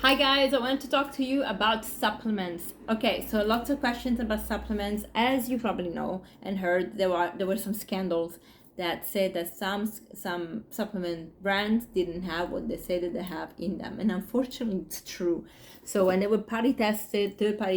Hi guys, I wanted to talk to you about supplements. Okay, so lots of questions about supplements. As you probably know and heard, there were some scandals that said that some supplement brands didn't have what they say that they have in them, and unfortunately, it's true. So when they were third party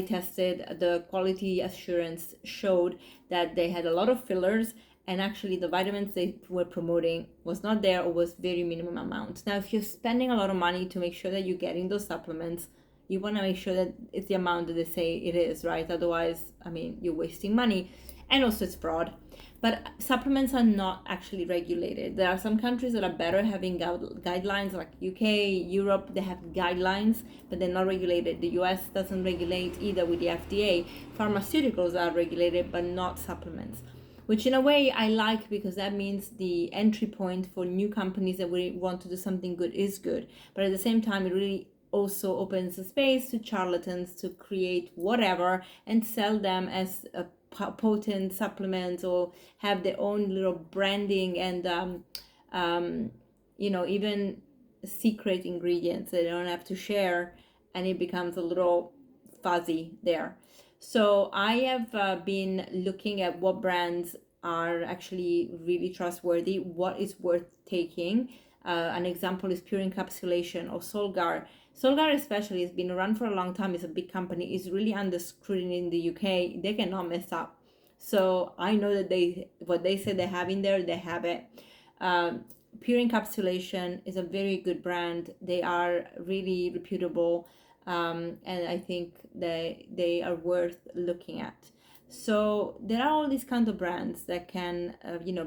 tested, the quality assurance showed that they had a lot of fillers, and actually the vitamins they were promoting was not there or was very minimum amount. Now if you're spending a lot of money to make sure that you're getting those supplements, you want to make sure that it's the amount that they say it is, right? Otherwise, I mean, you're wasting money, and also it's fraud. But supplements are not actually regulated. There are some countries that are better having guidelines, like UK, Europe. They have guidelines, but they're not regulated. The US doesn't regulate either with the FDA. Pharmaceuticals are regulated, but not supplements, which in a way I like, because that means the entry point for new companies that we want to do something good is good. But at the same time, it really also opens the space to charlatans to create whatever and sell them as a potent supplements, or have their own little branding and even secret ingredients that they don't have to share, and it becomes a little fuzzy there. So I have been looking at what brands are actually really trustworthy, what is worth taking. An example is Pure Encapsulation or Solgar. Solgar especially has been around for a long time. It's a big company. It's really under scrutiny in the UK. They cannot mess up. So I know that what they say they have in there, they have it. Pure Encapsulation is a very good brand. They are really reputable, and I think they are worth looking at. So there are all these kinds of brands that can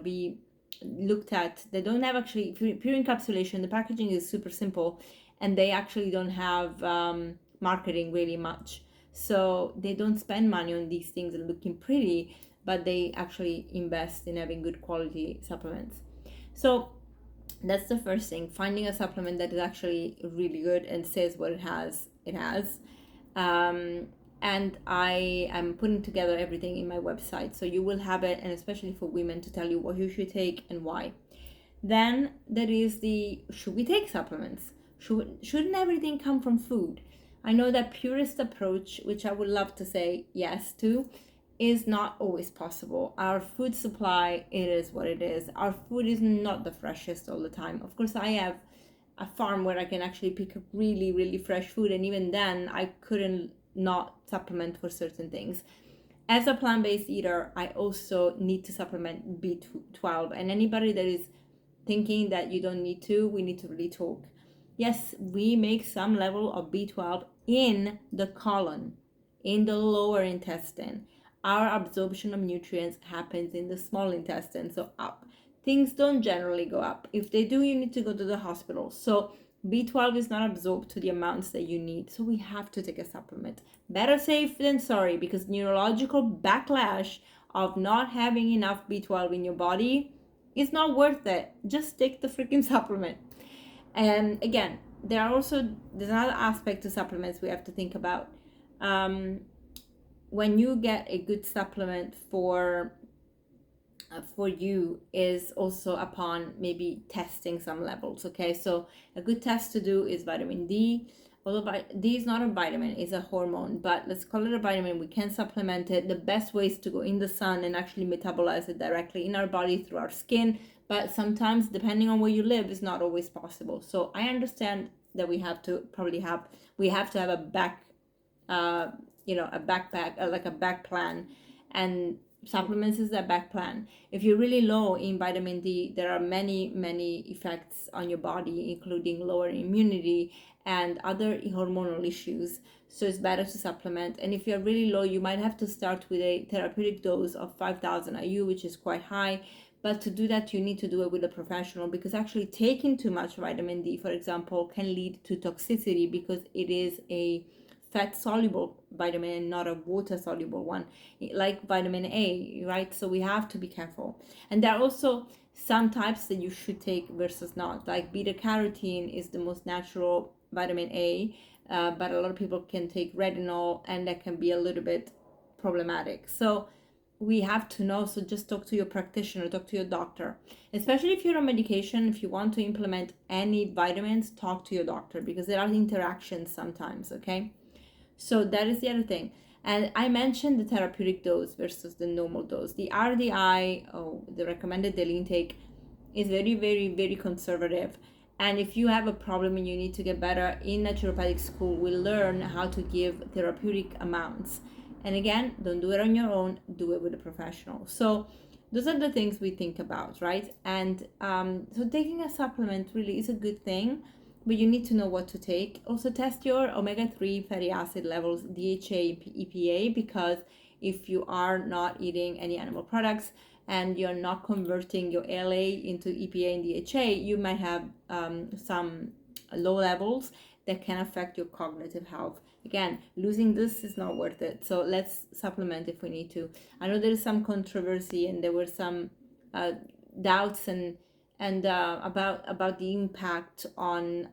be looked at. They don't have actually Pure Encapsulation. The packaging is super simple, and they actually don't have marketing really much. So they don't spend money on these things and looking pretty, but they actually invest in having good quality supplements. So that's the first thing, finding a supplement that is actually really good and says what it has. And I am putting together everything in my website, so you will have it, and especially for women, to tell you what you should take and why. Then there is the, should we take supplements? Shouldn't everything come from food? I know that purist approach, which I would love to say yes to, is not always possible. Our food supply, it is what it is. Our food is not the freshest all the time. Of course, I have a farm where I can actually pick up really, really fresh food, and even then, I couldn't not supplement for certain things. As a plant-based eater, I also need to supplement B12, and anybody that is thinking that you don't need to, we need to really talk. Yes, we make some level of B12 in the colon, in the lower intestine. Our absorption of nutrients happens in the small intestine, so up. Things don't generally go up. If they do, you need to go to the hospital. So B12 is not absorbed to the amounts that you need, so we have to take a supplement. Better safe than sorry, because neurological backlash of not having enough B12 in your body is not worth it. Just take the freaking supplement. And again, there's another aspect to supplements we have to think about. When you get a good supplement for you is also upon maybe testing some levels. Okay, so a good test to do is vitamin D. Although D is not a vitamin, it's a hormone, but let's call it a vitamin. We can supplement it. The best way is to go in the sun and actually metabolize it directly in our body through our skin. But sometimes, depending on where you live, it's not always possible. So I understand that we have to have a a backpack, like a back plan, and supplements is that back plan. If you're really low in vitamin D, there are many effects on your body, including lower immunity and other hormonal issues. So it's better to supplement. And if you're really low, you might have to start with a therapeutic dose of 5,000 IU, which is quite high. But to do that, you need to do it with a professional, because actually taking too much vitamin D, for example, can lead to toxicity, because it is a fat soluble vitamin and not a water soluble one, like vitamin A, right? So we have to be careful. And there are also some types that you should take versus not, like beta carotene is the most natural vitamin A, but a lot of people can take retinol, and that can be a little bit problematic. So we have to know. So just talk to your practitioner, talk to your doctor, especially if you're on medication. If you want to implement any vitamins, talk to your doctor, because there are interactions sometimes. Okay, so that is the other thing. And I mentioned the therapeutic dose versus the normal dose. The RDI, the recommended daily intake, is very, very, very conservative. And if you have a problem and you need to get better, in naturopathic school, we learn how to give therapeutic amounts. And again, don't do it on your own, do it with a professional. So those are the things we think about, right? And so taking a supplement really is a good thing, but you need to know what to take. Also test your omega-3 fatty acid levels, DHA, EPA, because if you are not eating any animal products and you're not converting your ALA into EPA and DHA, you might have some low levels that can affect your cognitive health. Again, losing this is not worth it. So let's supplement if we need to. I know there is some controversy and there were some doubts and about the impact on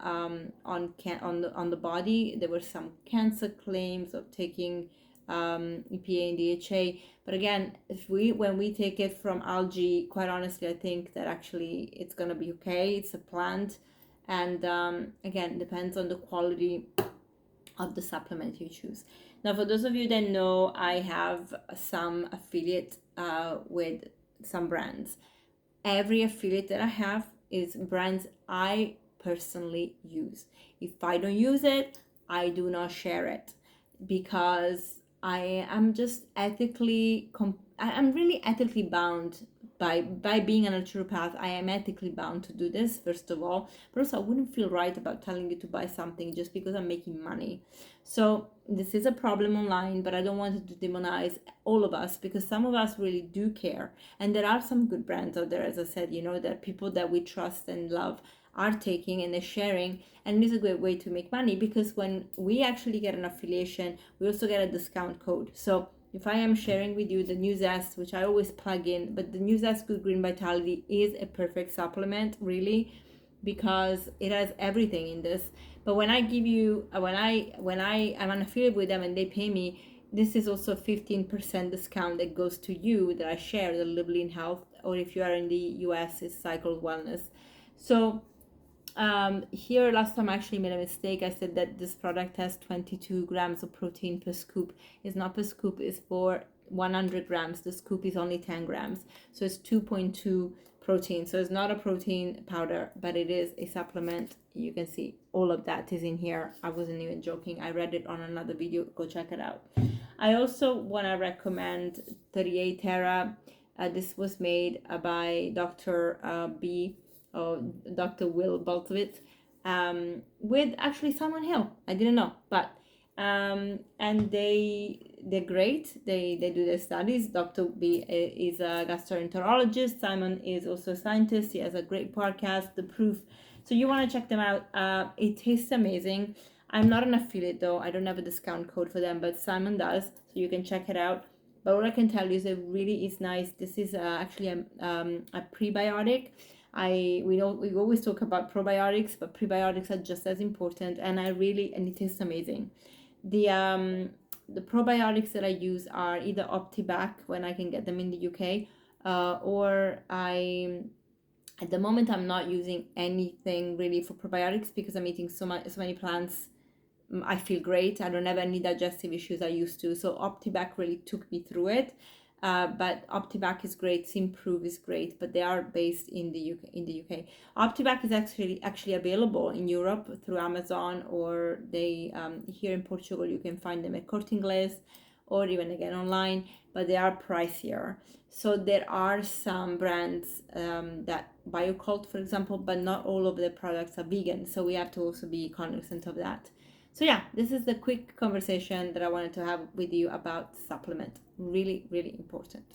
the body. There were some cancer claims of taking EPA and DHA, but again, when we take it from algae, quite honestly, I think that actually it's gonna be okay. It's a plant, and again, depends on the quality of the supplement you choose. Now, for those of you that know, I have some affiliate with some brands. Every affiliate that I have is brands I personally use. If I don't use it, I do not share it, because I am just I'm really ethically bound by being a naturopath. I am ethically bound to do this, first of all, but also I wouldn't feel right about telling you to buy something just because I'm making money. So this is a problem online, but I don't want to demonize all of us, because some of us really do care. And there are some good brands out there, as I said, that people that we trust and love are taking and they're sharing, and it is a great way to make money, because when we actually get an affiliation, we also get a discount code. So if I am sharing with you the New Zest, which I always plug in, but the New Zest Good Green Vitality is a perfect supplement, really, because it has everything in this. But when I give you, when I am an affiliate with them and they pay me, this is also 15% discount that goes to you that I share, the Live Lean Health, or if you are in the US, it's Cycle Wellness. So here last time I actually made a mistake. I said that this product has 22 grams of protein per scoop. It's not per scoop, it's for 100 grams. The scoop is only 10 grams, so it's 2.2 protein. So it's not a protein powder, but it is a supplement. You can see all of that is in here. I wasn't even joking. I read it on another video. Go check it out. I also want to recommend 38 Terra. This was made by Dr. Dr. Will Boltowitz, with actually Simon Hill. I didn't know, but and they're great. They do their studies. Dr. B is a gastroenterologist. Simon is also a scientist. He has a great podcast, The Proof. So you want to check them out. It tastes amazing. I'm not an affiliate though. I don't have a discount code for them, but Simon does. So you can check it out. But what I can tell you is it really is nice. This is actually a prebiotic. We always talk about probiotics, but prebiotics are just as important, and it tastes amazing. The probiotics that I use are either Optibac when I can get them in the UK, or at the moment I'm not using anything really for probiotics because I'm eating so many plants. I feel great. I don't have any digestive issues I used to. So Optibac really took me through it. But Optibac is great. Simprove is great, but they are based in the UK. Optibac is actually available in Europe through Amazon, or they here in Portugal you can find them at Corte Inglés, or even again online, but they are pricier. So there are some brands that Biocult, for example, but not all of the products are vegan. So we have to also be cognizant of that. So yeah, this is the quick conversation that I wanted to have with you about supplement. Really, really important.